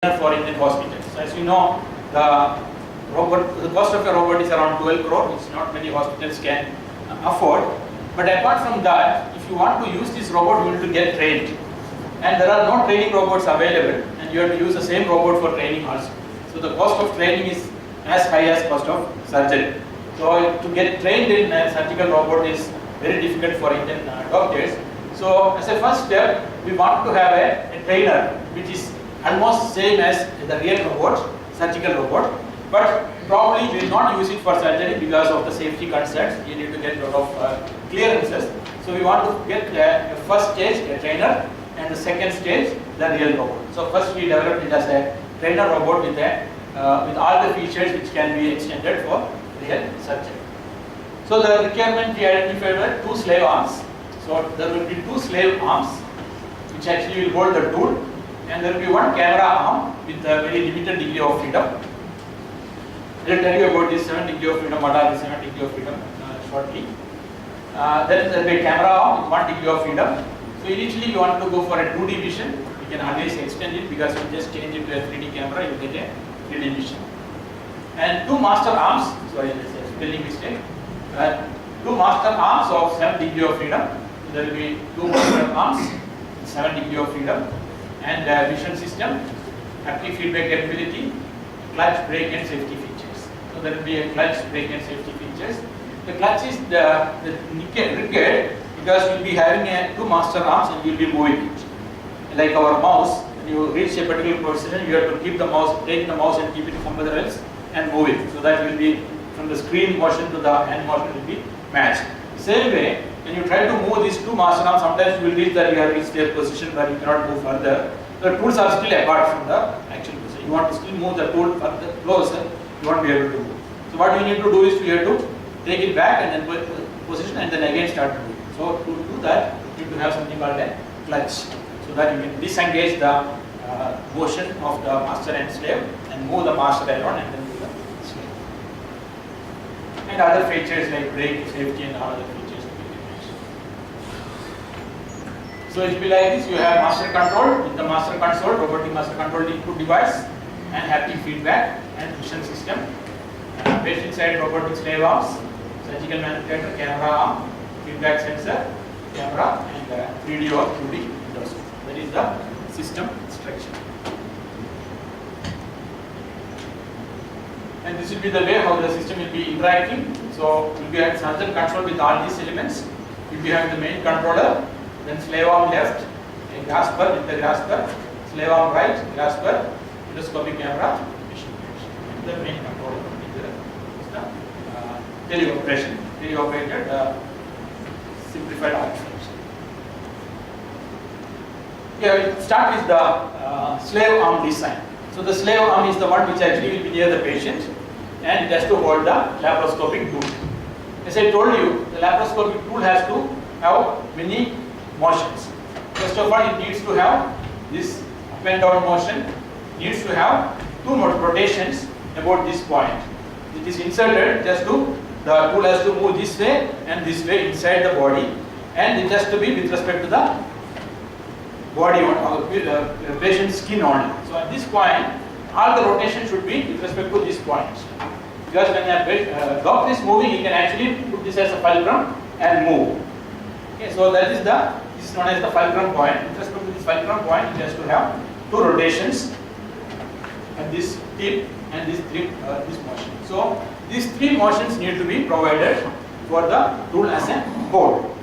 for Indian hospitals. So as you know, the cost of a robot is around 12 crore, which not many hospitals can afford. But apart from that, if you want to use this robot, you need to get trained. And there are no training robots available, and you have to use the same robot for training also. So the cost of training is as high as cost of surgery. So to get trained in a surgical robot is very difficult for Indian doctors. So as a first step, we want to have a trainer which is almost same as the real robot, surgical robot, but probably we will not use it for surgery because of the safety concerns. You need to get a lot of clearances. So we want to get a first stage, a trainer, and the second stage, the real robot. So first we developed it as a trainer robot with all the features which can be extended for real surgery. So the requirement we identified were two slave arms. So there will be two slave arms which actually will hold the tool, and there will be one camera arm with a very limited degree of freedom. I will tell you about this 7 degree of freedom, what are the 7 degree of freedom shortly. Then there will be a camera arm with 1 degree of freedom. So initially you want to go for a 2D vision. You can always extend it because you just change it to a 3D camera, you get a 3D vision. And two master arms, sorry, this is a spelling mistake. Two master arms of 7 degree of freedom. So there will be two master arms, 7 degree of freedom, and vision system, haptic feedback capability, clutch, brake and safety features. So there will be a clutch, brake and safety features. The clutch is the required because we will be having two master arms and we will be moving it. Like our mouse, when you reach a particular position, you have to keep the mouse, take the mouse and keep it somewhere else and move it. So that will be from the screen motion to the hand motion will be matched. Same way, when you try to move these two master arms, sometimes you will reach that you have reached a position where you cannot move further. The tools are still apart from the actual position. You want to still move the tool further closer, you won't be able to move. So what you need to do is you have to take it back and then put it position and then again start moving. So to do that, you need to have something called a clutch, so that you can disengage the motion of the master and slave and move the master around and then move the slave. And other features like brake, safety and all other features will be mentioned. So it will be like this: you have master control with the master console, robotic master control input device, and haptic feedback and vision system. Patient side robotic slave arms, surgical manipulator, camera arm, feedback sensor, camera, and 3D or 2D windows. That is the system structure. And this will be the way how the system will be interacting. So we will be having surgical control with all these elements. We will be having the main controller, then slave arm left, a grasper with the grasper, slave arm right, grasper, endoscopic camera, vision. The main controller is the teleoperated simplified architecture. Yeah, we'll start with the slave arm design. So the slave arm is the one which actually will be near the patient, and it has to hold the laparoscopic tool. As I told you, the laparoscopic tool has to have many motions. First of all, it needs to have this up and down motion, needs to have two rotations about this point. It is inserted just to, the tool has to move this way and this way inside the body, and it has to be with respect to the body or patient's skin only. So at this point, all the rotation should be with respect to this point. Because when a doctor is moving, he can actually put this as a fulcrum and move. Okay, so that is this is known as the fulcrum point. With respect to this fulcrum point, it has to have two rotations and this tip and this motion. So these three motions need to be provided for the tool as a whole.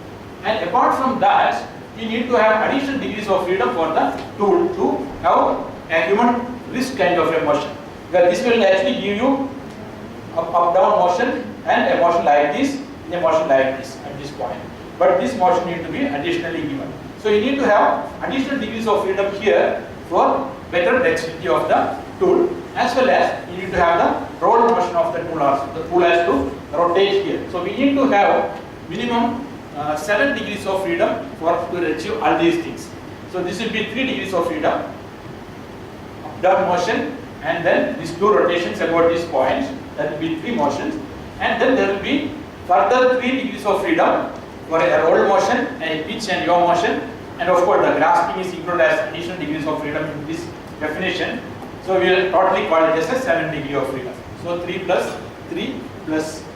And apart from that, we need to have additional degrees of freedom for the tool to have a human wrist kind of a motion. Because this will actually give you up-down motion and a motion like this, and a motion like this at this point. But this motion needs to be additionally given. So you need to have additional degrees of freedom here for better dexterity of the tool, as well as you need to have the roll motion of the tool also. The tool has to rotate here. So we need to have minimum 7 degrees of freedom to achieve all these things. So this will be 3 degrees of freedom, up down motion, and then these two rotations about this point, that will be 3 motions, and then there will be further 3 degrees of freedom for a roll motion, a pitch and yaw motion, and of course the grasping is included as additional degrees of freedom in this definition. So we will totally call it as a 7 degree of freedom. So 3 plus 1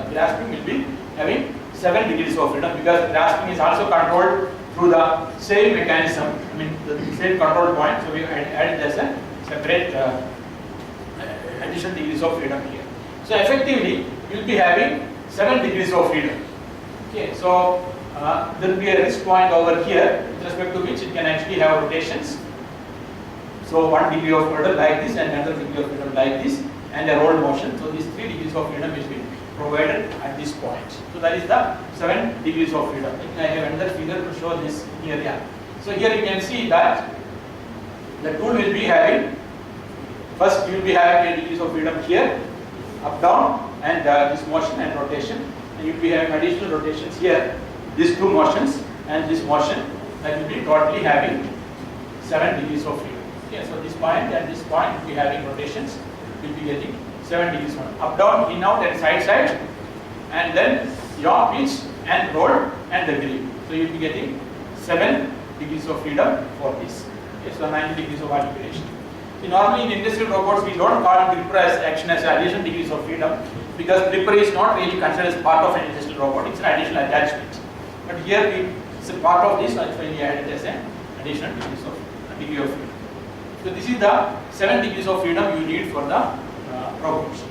grasping will be having 7 degrees of freedom, because grasping is also controlled through the same mechanism, I mean the same control point. So we add it as a separate additional degrees of freedom here. So effectively you will be having 7 degrees of freedom. Okay, so there will be a rest point over here with respect to which it can actually have rotations. So 1 degree of freedom like this, and another degree of freedom like this, and a roll motion. So these 3 degrees of freedom is being provided at this point. So that is the 7 degrees of freedom. I think I have another figure to show this here. Yeah. So here you can see that the tool will be having, first you will be having 8 degrees of freedom here, up down, and this motion and rotation, and you will be having additional rotations here, these 2 motions and this motion, that will be totally having 7 degrees of freedom. Okay, so this point and this point will be having rotations, will be getting 7 degrees up down, in out, and side, and then yaw, pitch and roll and the grip. So you will be getting 7 degrees of freedom for this. Okay, so 90 degrees of articulation. So normally in industrial robots we don't call gripper as action as additional degrees of freedom, because gripper is not really considered as part of an industrial robot, it's an additional attachment. But here it's a part of this, that's why we added as an additional degree of freedom. So this is the 7 degrees of freedom you need for the robots.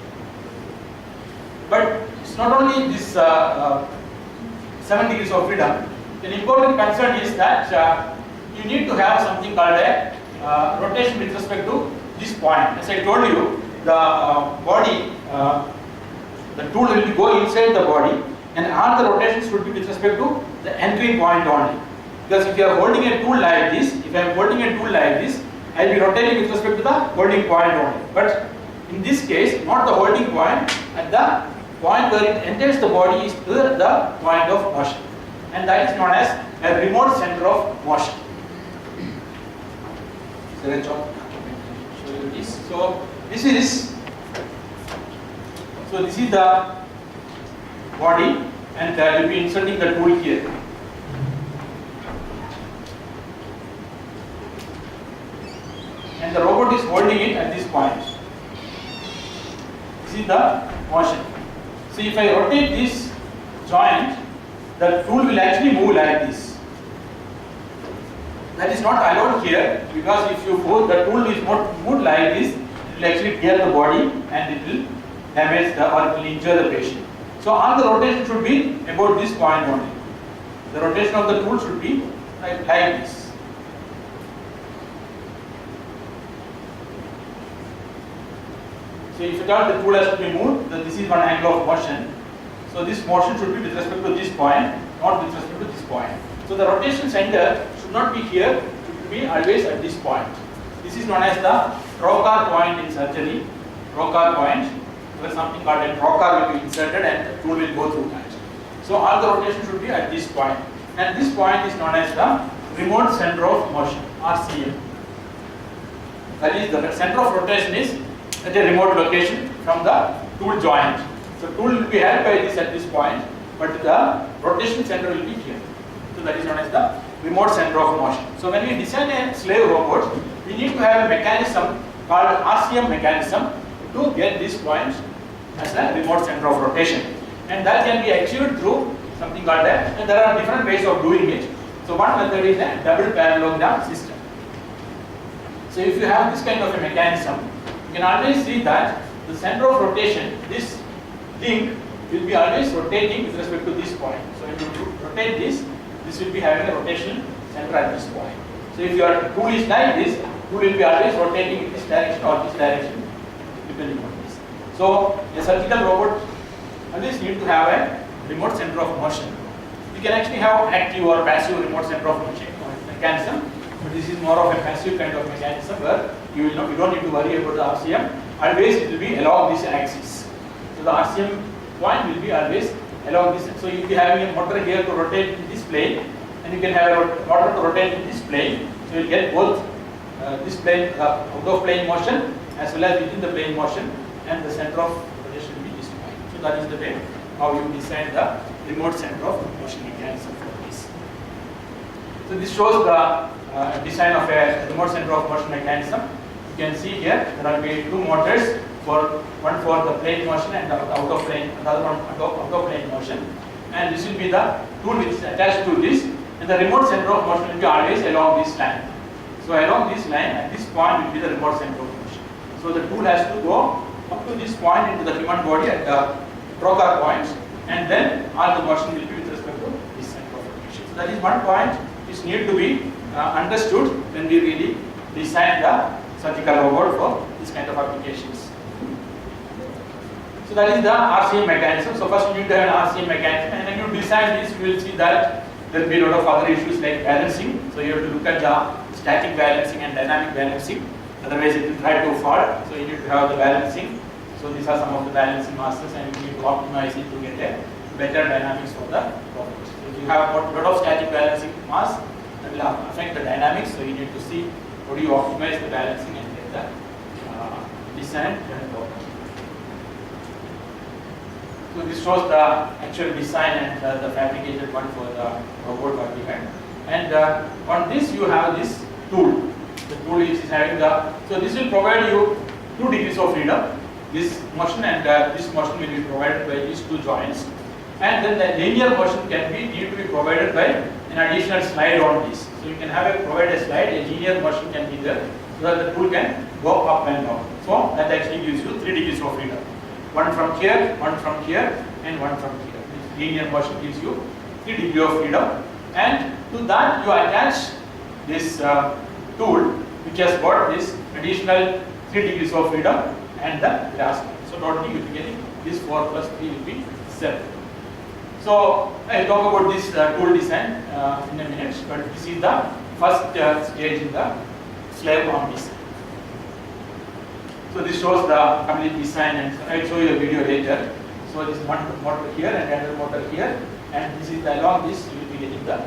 But it's not only this 7 degrees of freedom. An important concern is that you need to have something called a rotation with respect to this point. As I told you, the body, the tool will go inside the body, and all the rotations should be with respect to the entry point only. Because if you are holding a tool like this, if I am holding a tool like this, I will be rotating with respect to the holding point only. But in this case, not the holding point, at the point where it enters the body is the point of motion, and that is known as a remote center of motion. So this is the body, and I will be inserting the tool here. And the robot is holding it at this point. This is the motion. So if I rotate this joint, the tool will actually move like this. That is not allowed here, because if you hold the tool is moved like this, it will actually tear the body and it will damage or it will injure the patient. So all the rotation should be about this point only. The rotation of the tool should be like this. So if at all the tool has to be moved, then this is one angle of motion. So this motion should be with respect to this point, not with respect to this point. So the rotation center should not be here, it should be always at this point. This is known as the trocar point in surgery. Trocar point, where something called a trocar will be inserted and the tool will go through that. So all the rotation should be at this point. And this point is known as the remote center of motion, RCM. That is, the center of rotation is at a remote location from the tool joint. So tool will be held by this at this point, but the rotation center will be here. So that is known as the remote center of motion. So when we design a slave robot, we need to have a mechanism called RCM mechanism to get this point as a remote center of rotation. And that can be achieved through something called and there are different ways of doing it. So one method is a double parallelogram system. So if you have this kind of a mechanism, you can always see that the center of rotation, this link will be always rotating with respect to this point. So when you rotate this, this will be having a rotation center at this point. So if your tool is like this, tool will be always rotating in this direction or this direction, depending on this. So a surgical robot always need to have a remote center of motion. You can actually have active or passive remote center of motion mechanism, but this is more of a passive kind of mechanism where you don't need to worry about the RCM. Always it will be along this axis. So the RCM point will be always along this. So you will be having a motor here to rotate in this plane, and you can have a motor to rotate in this plane. So you will get both this plane out of plane motion as well as within the plane motion, and the center of rotation will be this point. So that is the way how you design the remote center of motion mechanism for this. So this shows the design of a remote center of motion mechanism. You can see here there will be two motors, one for the plane motion and the out of plane, another one out of plane motion. And this will be the tool which is attached to this, and the remote center of motion will be always along this line. So along this line, at this point will be the remote center of motion. So the tool has to go up to this point into the human body at the trocar points, and then all the motion will be with respect to this center of rotation. So that is one point which need to be understood when we really design the surgical robot for this kind of applications. So that is the RCM mechanism. So first you need to have an RCM mechanism, and when you design this, you will see that there will be a lot of other issues like balancing. So you have to look at the static balancing and dynamic balancing. Otherwise it will try to fall. So you need to have the balancing. So these are some of the balancing masters, and you need to optimize it to get a better dynamics for the robot. So if you have a lot of static balancing mass, that will affect the dynamics. So you need to see how do you optimize the balancing and get the design and robot. So this shows the actual design and the fabricated one for the robot what we had. And on this you have this tool. The tool is having the, so this will provide you 2 degrees of freedom. This motion and this motion will be provided by these 2 joints. And then the linear motion need to be provided by an additional slide on this. So you can provide a slide, a linear motion can be there, so that the tool can go up and down. So that actually gives you 3 degrees of freedom. One from here, and one from here. This linear motion gives you 3 degrees of freedom. And to that you attach this tool which has got this additional 3 degrees of freedom and the grasp. So totally you will be getting this 4 plus 3 will be 7. So I will talk about this tool design in a minute, but this is the first stage in the slave arm design. So this shows the complete design, and I will show you a video later. So this is one motor here and another motor here, and this is along this you will be getting the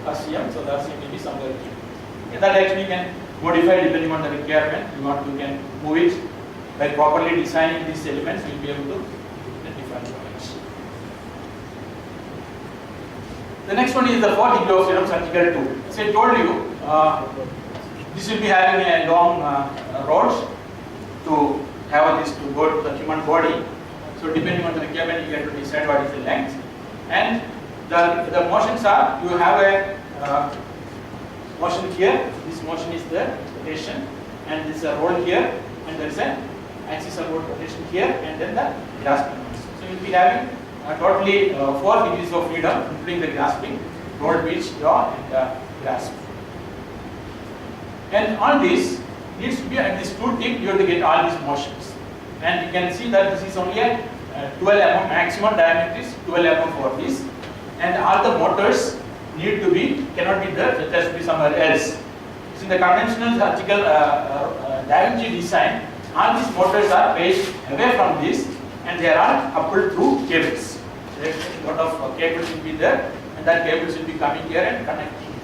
RCM. So the RCM will be somewhere here. Okay, that actually can modify depending on the requirement. You can move it by properly designing these elements. You will be able to define points. The next one is the 4 degrees of freedom surgical tool. As I told you, this will be having a long rods to have this to go to the human body. So depending on the requirement, you get to decide what is the length. And the motions are, you have a motion here, this motion is the rotation, and this is a roll here, and there is an axis of rotation here, and then the grasping. So you will be having totally 4 degrees of freedom, including the grasping, roll, pitch, draw, and grasp. And on this, needs to be at this tool tip, you have to get all these motions. And you can see that this is only a 12 mm, maximum diameter is 12 mm for this. And all the motors cannot be there, it has to be somewhere else. So in the conventional surgical Da Vinci design, all these motors are placed away from this, and they are coupled through cables. There is a lot of cables will be there, and that cables will be coming here and connecting.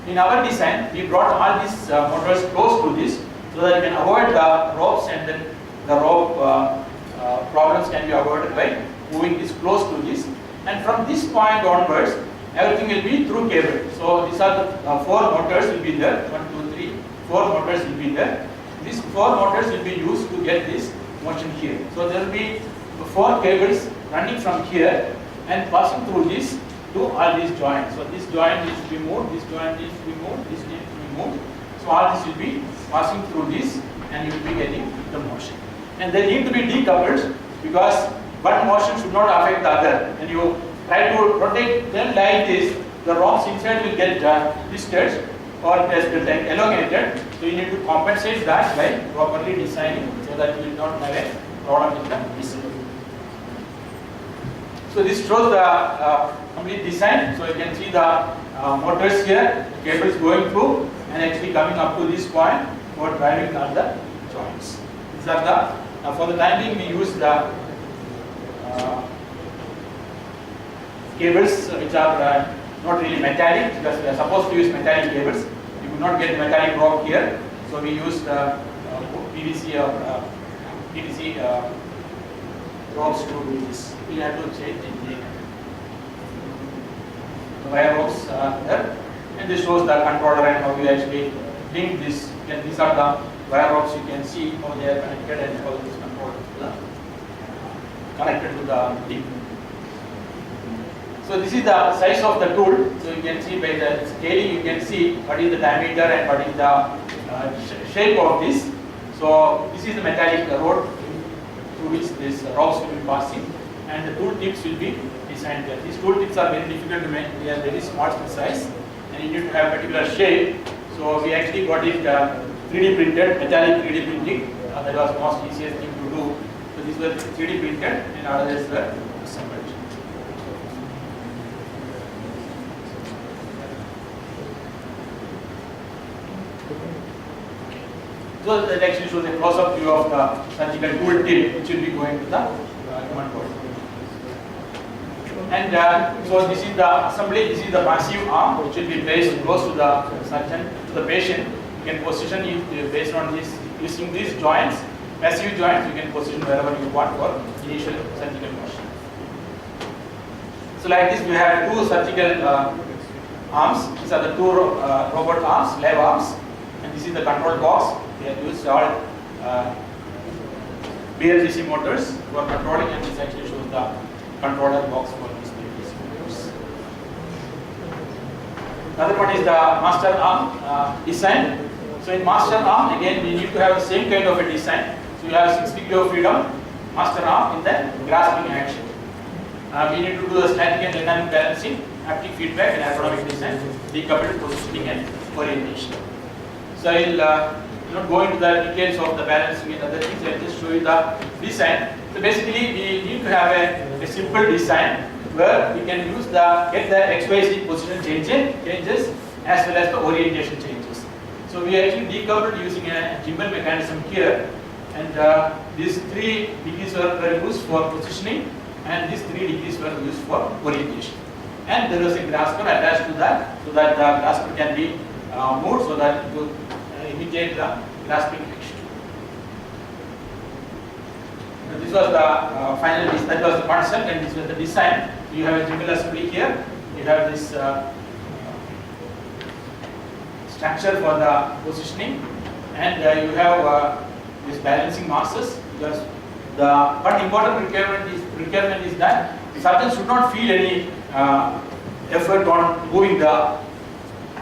In our design, we brought all these motors close to this, so that you can avoid the ropes, and then the rope problems can be avoided by moving this close to this. And from this point onwards, everything will be through cable. So these are the 4 motors will be there. 1, 2, 3, 4 motors will be there. These 4 motors will be used to get this motion here. So there will be 4 cables running from here and passing through this to all these joints. So this joint needs to be moved, this joint needs to be moved, this needs to be moved. So all this will be passing through this, and you will be getting the motion. And they need to be decoupled, because one motion should not affect the other. When you try to rotate them like this, the ropes inside will get twisted or get elongated. So you need to compensate that by properly designing, so that you will not have a problem with the design. So this shows the complete design. So you can see the motors here, the cables going through and actually coming up to this point for driving all the joints. These are the, for the time being we use the cables which are not really metallic, because we are supposed to use metallic cables. You could not get metallic rope here, so we use the PVC or PVC ropes to do this. We have to change the wire ropes there, and this shows the controller and how you actually link this These are the wire rods. You can see how they are connected and how it is controlled connected to the tip. So this is the size of the tool. So you can see by the scaling, you can see what is the diameter and what is the shape of this. So this is the metallic rod through which this rods will be passing, and the tool tips will be designed there. These tool tips are very difficult to make. They are very small in size, and you need to have particular shape. So we actually got it 3D printed, metallic 3D printing. That was the most easiest thing to do. So these were 3D printed, and others were assembled. So that actually shows a close-up view of the surgical tool tip, which will be going to the human body. And so this is the assembly. This is the passive arm, which will be placed close to the surgeon, to the patient. You can position it based on this, using these joints, passive joints. You can position wherever you want for initial surgical motion. So like this, we have two surgical arms. These are the two robot arms, slave arms, and this is the control box. We have used all BLDC motors for controlling, and this actually shows the controller box for these BLDC motors. Another one is the master arm design. So in master arm, again we need to have the same kind of a design. So you have 6 degrees of freedom, master arm in the grasping action. We need to do the static and dynamic balancing, haptic feedback, and ergonomic design, decoupled positioning and orientation. So I will not go into the details of the balancing and other things. I will just show you the design. So basically, we need to have a simple design where we can use get the XYZ position changes as well as the orientation changes. So we actually decoupled using a gimbal mechanism here, and these 3 degrees were used for positioning, and these 3 degrees were used for orientation. And there is a grasper attached to that, so that the grasper can be moved, so that it will imitate the grasping action. So this was the final design. That was the concept, and this was the design. You have a gimbal assembly here. You have this structure for the positioning, and you have this balancing masses. Because the one important requirement is that the surgeon should not feel any effort on moving the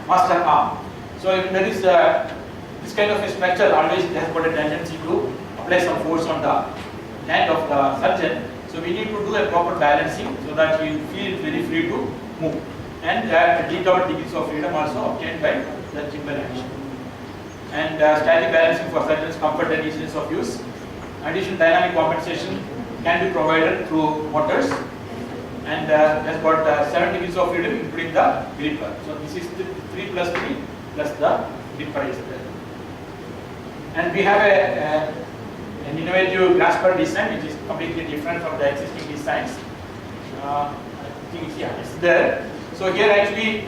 master arm. So if there is this kind of a structure, always it has got a tendency to apply some force on the hand of the surgeon. So we need to do a proper balancing so that he will feel very free to move. And decoupled degrees of freedom also obtained by the gimbal action. And static balancing for surgeons' comfort and easiness of use. Additional dynamic compensation can be provided through motors. And has got 7 degrees of freedom, including the gripper. So this is 3 plus 3 plus the gripper is there. And we have an innovative grasper design, which is completely different from the existing designs. I think it's there. So here actually,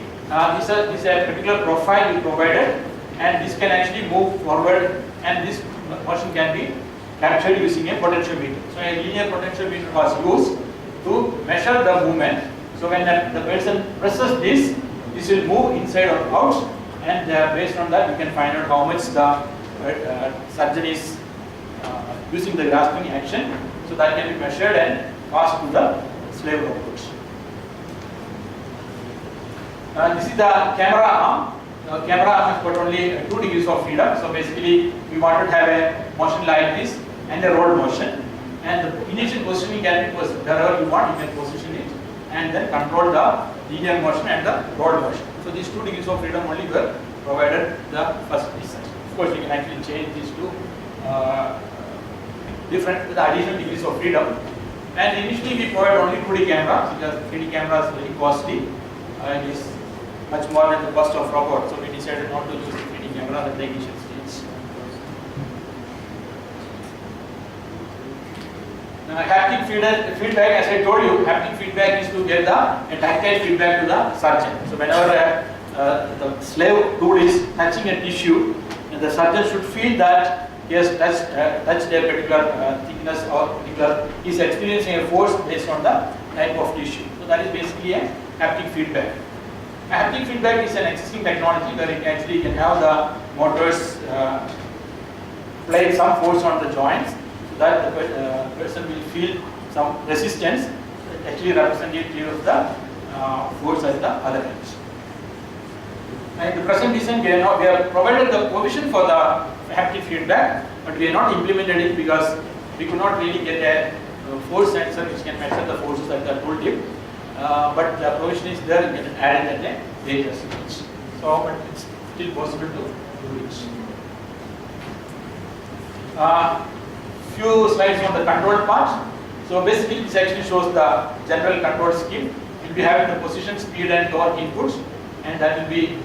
this is a particular profile we provided, and this can actually move forward, and this motion can be captured using a potentiometer. So a linear potentiometer was used to measure the movement. So when the person presses this will move inside or out, and based on that, you can find out how much the surgeon is using the grasping action. So that can be measured and passed to the slave robot. This is the camera arm. The camera arm has got only 2 degrees of freedom. So basically, we wanted to have a motion like this and a roll motion. And the initial positioning can be wherever you want, you can position it and then control the linear motion and the roll motion. So these 2 degrees of freedom only were provided the first design. Of course, you can actually change these to different with additional degrees of freedom. And initially we provide only 2D cameras because 3D camera is very costly. It is much more than the cost of robot. So we decided not to use the 3D camera at the initial stage. Haptic feedback, as I told you, haptic feedback is to get a tactile feedback to the surgeon. So whenever the slave tool is touching a tissue, the surgeon should feel that he has touched a particular thickness or particular, he is experiencing a force based on the type of tissue. So that is basically a haptic feedback. Haptic feedback is an existing technology where it actually can have the motors apply some force on the joints, so that the person will feel some resistance, actually representative of the force at the other end. And the present design, we have provided the provision for the haptic feedback, but we have not implemented it because we could not really get a force sensor which can measure the forces at the tool tip. But the provision is there, you can add it at a later stage. So, but it's still possible to do it. Few slides on the control part. So basically, this actually shows the general control scheme. We'll be having the position, speed, and torque inputs, and that will be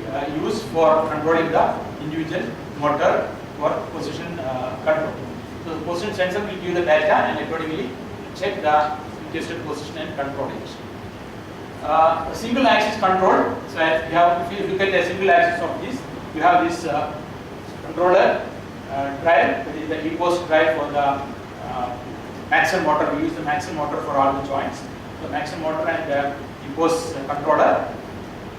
used for controlling the individual motor for position control. So the position sensor will give the data and accordingly check the tested position and control it. A single axis control. So if you look at a single axis of this, you have this controller drive, that is the e-post drive for the maximum motor. We use the maximum motor for all the joints. So maximum motor and the e-post controller,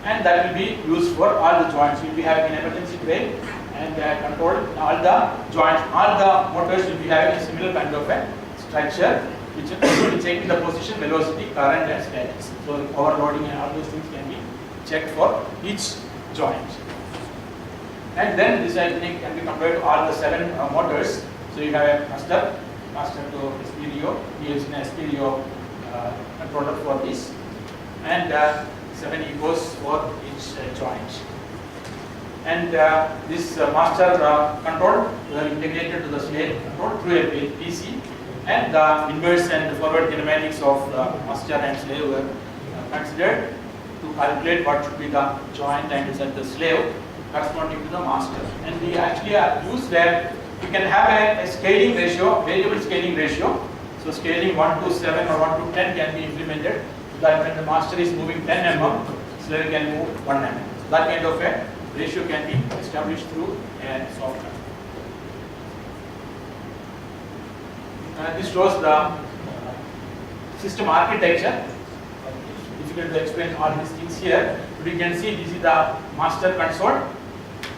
and that will be used for all the joints. We will be having an emergency brake and control all the joints. All the motors will be having a similar kind of a structure, which will check the position, velocity, current, and status. So overloading and all those things can be checked for each joint. And then this, I think, can be compared to all the 7 motors. So you have a master to stereo, we use a stereo controller for this, and 7 echoes for each joint. And this master control integrated to the slave control through a PC, and the inverse and forward kinematics of the master and slave were considered to calculate what should be the joint angles at the slave corresponding to the master. And we actually use where you can have a scaling ratio, variable scaling ratio. So scaling 1 to 7 or 1 to 10 can be implemented, so that when the master is moving 10 mm, slave can move 1 mm. So that kind of a ratio can be established through a software. This shows the system architecture. Difficult to explain all these things here, but you can see this is the master console.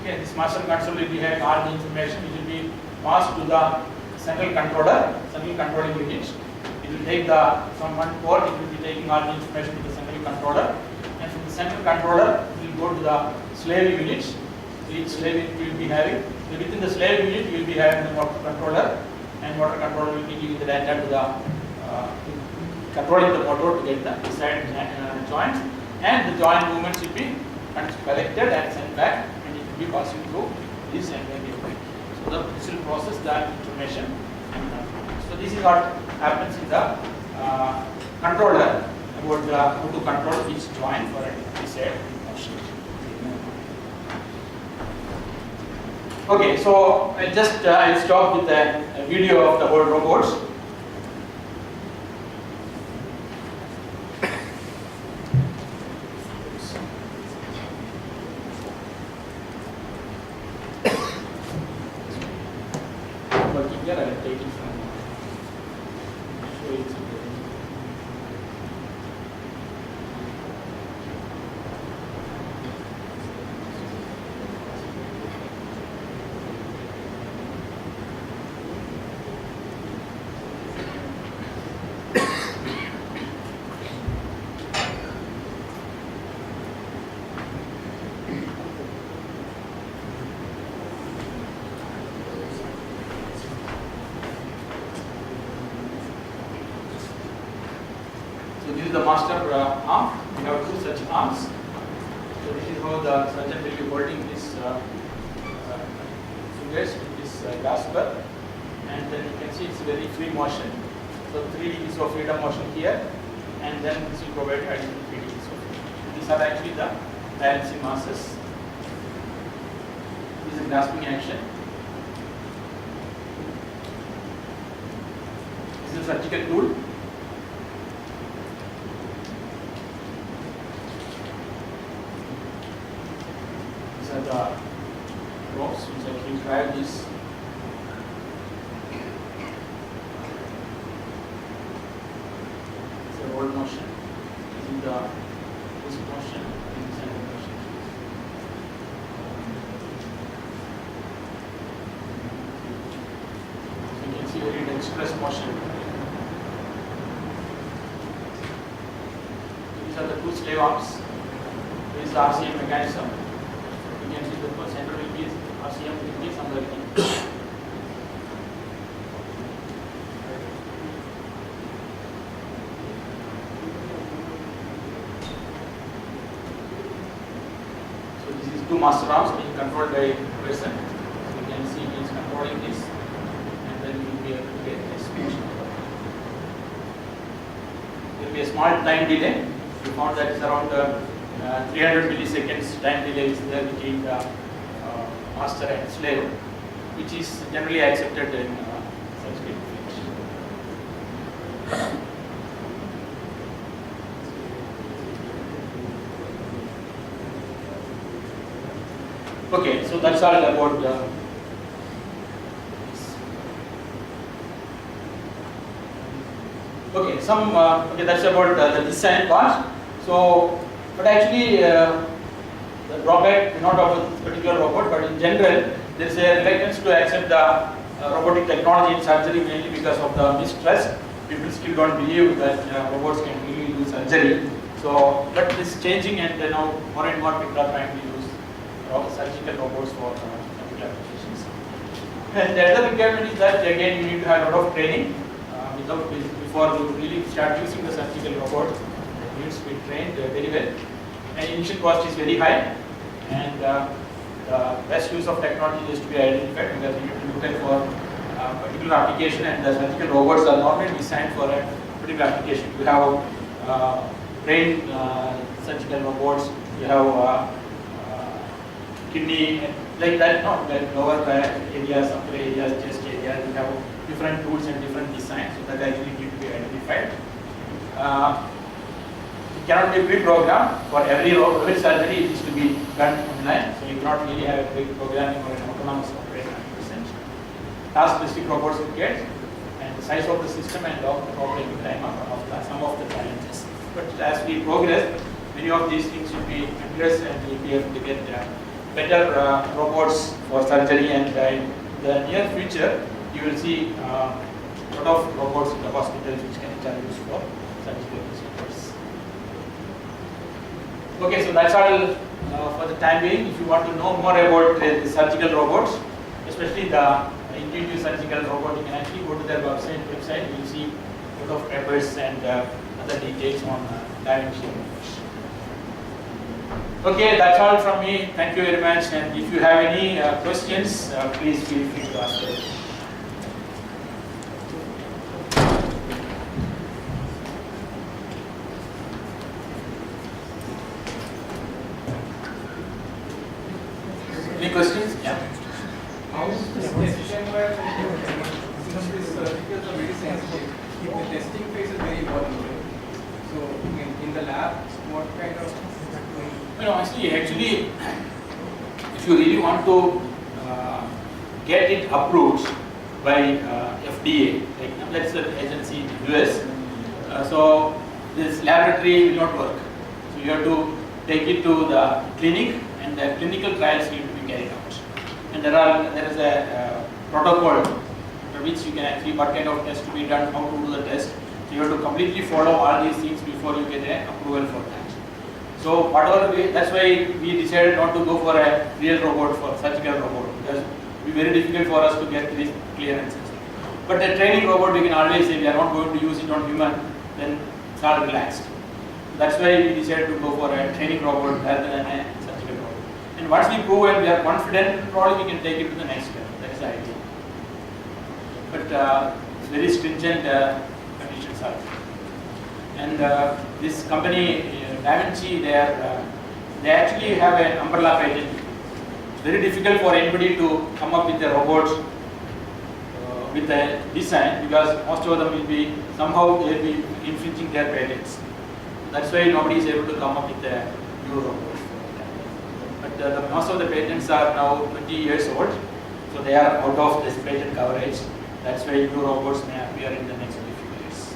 Okay, this master console will be having all the information which will be passed to the central controller, central controlling unit. It will take from one port, it will be taking all the information to the central controller, and from the central controller it will go to the slave unit. Each slave unit will be having, within the slave unit you will be having the motor controller, and motor controller will be giving the data to the controlling the motor to get the desired joints, and the joint movements will be collected and sent back, and it will be passing through this and then so this will process that information. So this is what happens in the controller about how to control each joint for a desired motion. Okay, so I'll stop with a video of the whole robots. Working here, I will take it from show it to you. So this is the master arm. We have 2 such arms. So this is how the surgeon will be holding this fingers with this grasper, and then you can see it's very free motion. So 3 degrees of freedom motion here, and then this will provide additional 3 degrees of freedom. These are actually the balancing masses. This is a grasping action. This is a surgical tool. The ropes which actually drive this. It's a roll motion. This is the twist motion. This is the motion. very dexterous motion. These are the two slave arms. This is the RCM mechanism. You can see the center will be RCM will be somewhere here. So this is two master arms being controlled by a person. So you can see he is controlling this, and then you will be able to get this motion. There will be a small time delay. We found that it's around 300 milliseconds time delay is there between the master and slave, which is generally accepted in such field. Okay, so that's all about this. Okay, that's about the design part. So, but actually, the drawback not of this particular robot, but in general, there is a reluctance to accept the robotic technology in surgery, mainly because of the mistrust. People still don't believe that robots can really do surgery. So, but this is changing, and now more and more people are trying to use surgical robots for surgical applications. And the other requirement is that again you need to have a lot of training before you really start using the surgical robot. It needs to be trained very well. And initial cost is very high, and the best use of technology is to be identified, because you need to look at for a particular application, and the surgical robots are normally designed for a particular application. You have brain surgical robots, you have kidney, like that, no, like lower areas, upper areas, chest areas, you have different tools and different designs, so that actually need to be identified. It cannot be pre-programmed for every surgery. It needs to be done online, so you cannot really have a pre-programming or an autonomous software 100%. Task-specific robots you get, and the size of the system and the operating time are one of some of the challenges. But as we progress, many of these things will be addressed, and we will be able to get better robots for surgery, and in the near future you will see a lot of robots in the hospitals which can be used for surgical procedures. Okay, so that's all for the time being. If you want to know more about the surgical robots, especially the intuitive surgical robot, you can actually go to their website. You will see a lot of papers and other details on dimension. Okay, that's all from me. Thank you very much. And if you have any questions, please feel free to ask them. Any questions? Yeah. How is this testing where since this surgicals are very sensitive, the testing phase is very important. So in the lab, what kind of Actually, if you really want to get it approved by FDA, like let's say the agency in the US, so this laboratory will not work. So you have to take it to the clinic, and the clinical trials need to be carried out. And there is a protocol for which you can actually what kind of test to be done, how to do the test. So you have to completely follow all these things before you get an approval for that. So whatever that's why we decided not to go for a real robot, for surgical robot, because it will be very difficult for us to get these clearances. But the training robot, we can always say we are not going to use it on human, then it's all relaxed. That's why we decided to go for a training robot rather than a surgical robot. And once we prove and we are confident, probably we can take it to the next step. That is the idea. But it's very stringent conditions are. And this company, Da Vinci, they actually have an umbrella patent. It's very difficult for anybody to come up with a robot with a design, because most of them will be somehow they will be infringing their patents. That's why nobody is able to come up with a new robot. But most of the patents are now 20 years old, so they are out of this patent coverage. That's why new robots may appear in the next few years.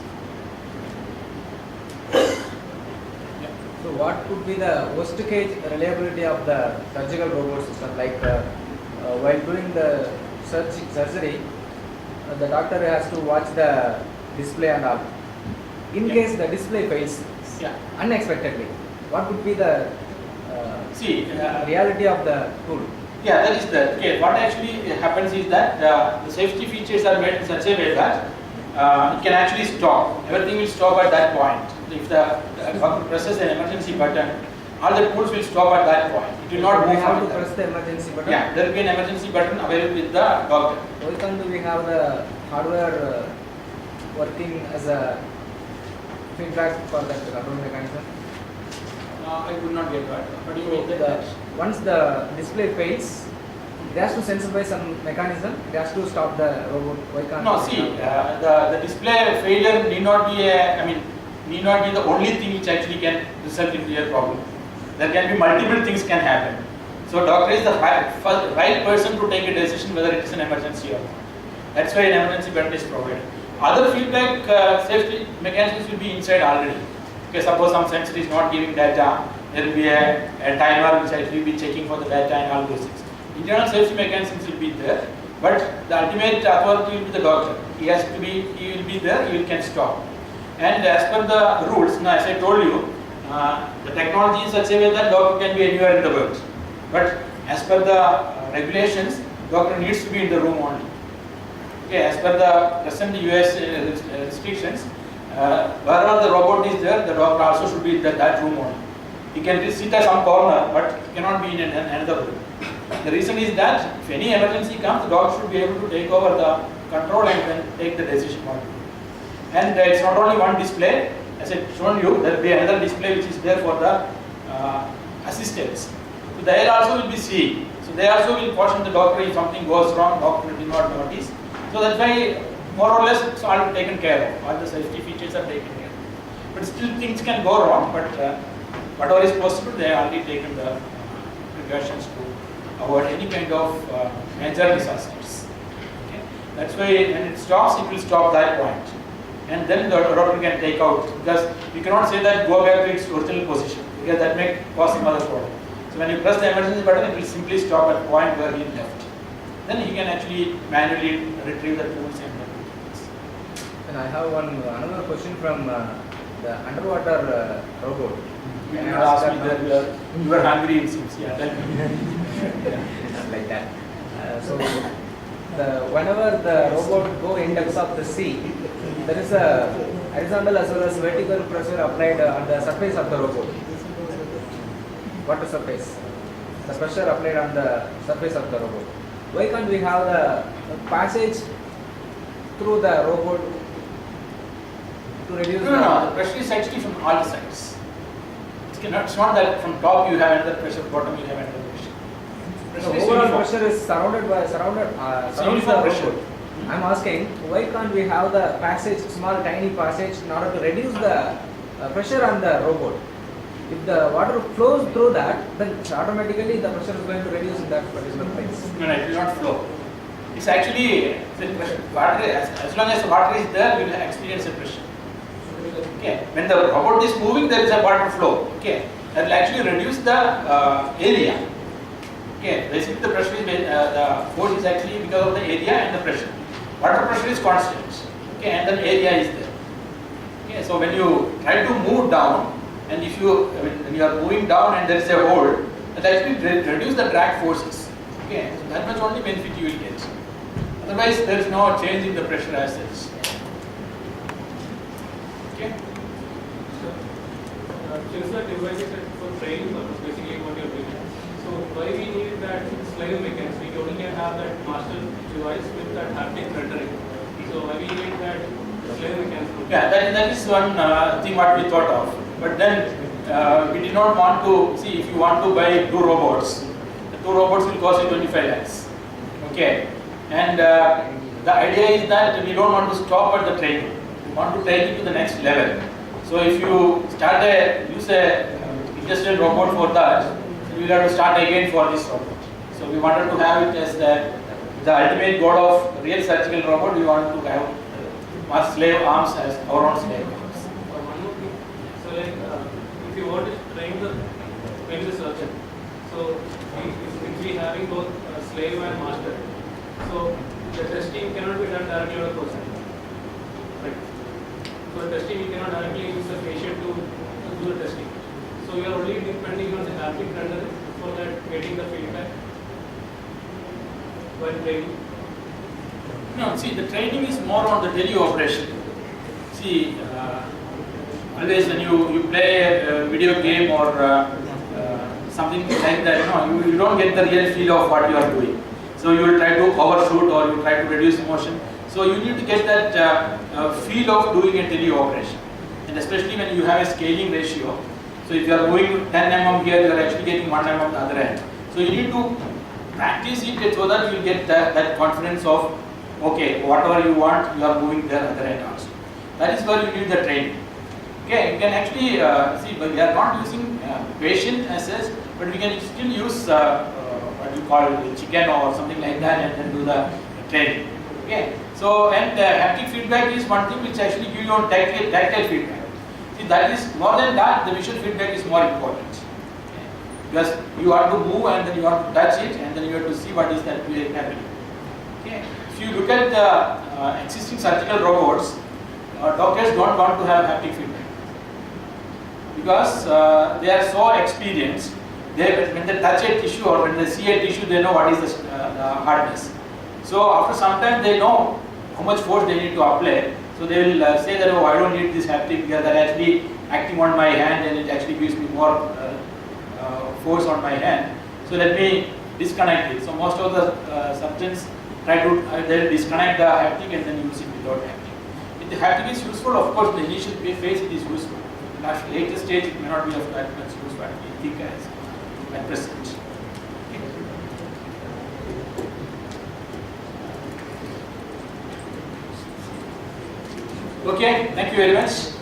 So what could be the worst case reliability of the surgical robot system? Like while doing the surgery, the doctor has to watch the display and all. In Yeah. case the display fails Yeah. unexpectedly, what would be the See, reality of the tool? yeah, that is the okay. What actually happens is that the safety features are made in such a way that it can actually stop. Everything will stop at that point. If the doctor presses an emergency button, all the tools will stop at that point. It will not We move have from to there. press the emergency button. Yeah, there will be an emergency button available with the doctor. Why can't we have the hardware working as a feedback for that control mechanism? I would not get that. What do you So mean by that? once the display fails, it has to sensibly some mechanism. It has to stop the robot. Why can't? No, we see, have the display failure need not be need not be the only thing which actually can result in a problem. There can be multiple things can happen. So doctor is the right person to take a decision whether it is an emergency or not. That's why an emergency button is provided. Other feedback safety mechanisms will be inside already. Okay, suppose some sensor is not giving data, there will be a timer which will be checking for the data and all those things. Internal safety mechanisms will be there, but the ultimate authority will be the doctor. He will be there, he can stop. And as per the rules, now as I told you, the technology is such a way that doctor can be anywhere in the world. But as per the regulations, doctor needs to be in the room only. Okay, as per the present US restrictions, wherever the robot is there, the doctor also should be in that room only. He can sit at some corner, but he cannot be in another room. The reason is that if any emergency comes, the doctor should be able to take over the control and then take the decision on it. And it's not only one display, as I shown you, there will be another display which is there for the assistants. So they also will be seeing. So they also will caution the doctor if something goes wrong, doctor will not notice. So that's why more or less it's all taken care of. All the safety features are taken care of. But still things can go wrong, but whatever is possible, they have already taken the precautions to avoid any kind of major disasters. Okay? That's why when it stops, it will stop that point. And then the doctor can take out, because we cannot say that go back to its original position, because that may cause some other problem. So when you press the emergency button, it will simply stop at the point where he left. Then he can actually manually retrieve the tools and do things. And I have another question from the underwater robot. You Can I did ask ask me that that now? you were hungry, it seems. Yeah, tell me. Like that. So whenever the robot go in depths of the sea, there is a horizontal as well as vertical pressure applied on the surface of the robot, water surface. The pressure applied on the surface of the robot. Why can't we have the passage through the robot to reduce No, the pressure is actually from all sides. It's not that from top you have another pressure, bottom you have another pressure. The Pressure is overall uniform. pressure is surrounds the uniform pressure. robot. I'm asking, why can't we have the passage, small tiny passage, in order to reduce the pressure on the robot? If the water flows through that, then automatically the pressure is going to reduce in that particular place. No, it will not flow. It's actually the pressure. Water, as long as water is there, we will experience a pressure. Okay. When the robot is moving, there is a water flow. Okay. That will actually reduce the area. Okay. Basically, the pressure is the force is actually because of the area and the pressure. Water pressure is constant. Okay, and then area is there. Okay. So when you try to move down, and if you when you are moving down and there is a hole, that actually reduce the drag forces. Okay. So that much only benefit you will get. Otherwise, there is no change in the pressure as such. Okay. Since the device is for training purpose, basically what you're doing. So why we need that slave mechanism? We only can have that master device with that haptic rendering. So why we need that slave mechanism? Yeah, that is one thing what we thought of. But then we did not want to see if you want to buy 2 robots. The 2 robots will cost you 25 lakhs. Okay, and the idea is that we don't want to stop at the training. We want to take it to the next level. So if you use a industrial robot for that, you will have to start again for this robot. So we wanted to have it as the ultimate goal of real surgical robot. We want to have our slave arms as our own slave arms. One more thing. So like if you want to train maybe the surgeon, so we having both slave and master. So the testing cannot be done directly on a person. Right. For testing, you cannot directly use the patient to do the testing. So you are only depending on the haptic rendering for that getting the feedback while training. No, see, the training is more on the teleoperation. See, always when you play a video game or something like that, you don't get the real feel of what you are doing. So you will try to overshoot or you try to reduce motion. So you need to get that feel of doing a teleoperation. And especially when you have a scaling ratio. So if you are going 10 mm here, you are actually getting 1 mm the other end. So you need to practice it so that you will get that confidence of, okay, whatever you want, you are moving there other end also. That is where you need the training. Okay, you can actually see, but we are not using patient as such, but we can still use what you call chicken or something like that and then do the training. Okay, so and haptic feedback is one thing which actually gives you on tactile feedback. See, that is more than that, the visual feedback is more important. Because you have to move and then you have to touch it and then you have to see what is that happening. Okay. If you look at the existing surgical robots, doctors don't want to have haptic feedback because they are so experienced. When they touch a tissue or when they see a tissue, they know what is the hardness. So after some time, they know how much force they need to apply. So they will say that, oh, I don't need this haptic because that actually acting on my hand and it actually gives me more force on my hand. So let me disconnect it. So most of the surgeons try to they'll disconnect the haptic and then use it without haptic. If the haptic is useful, of course, the initial phase it is useful. At later stage, it may not be of that much use, but we think as at present. Okay, thank you very much.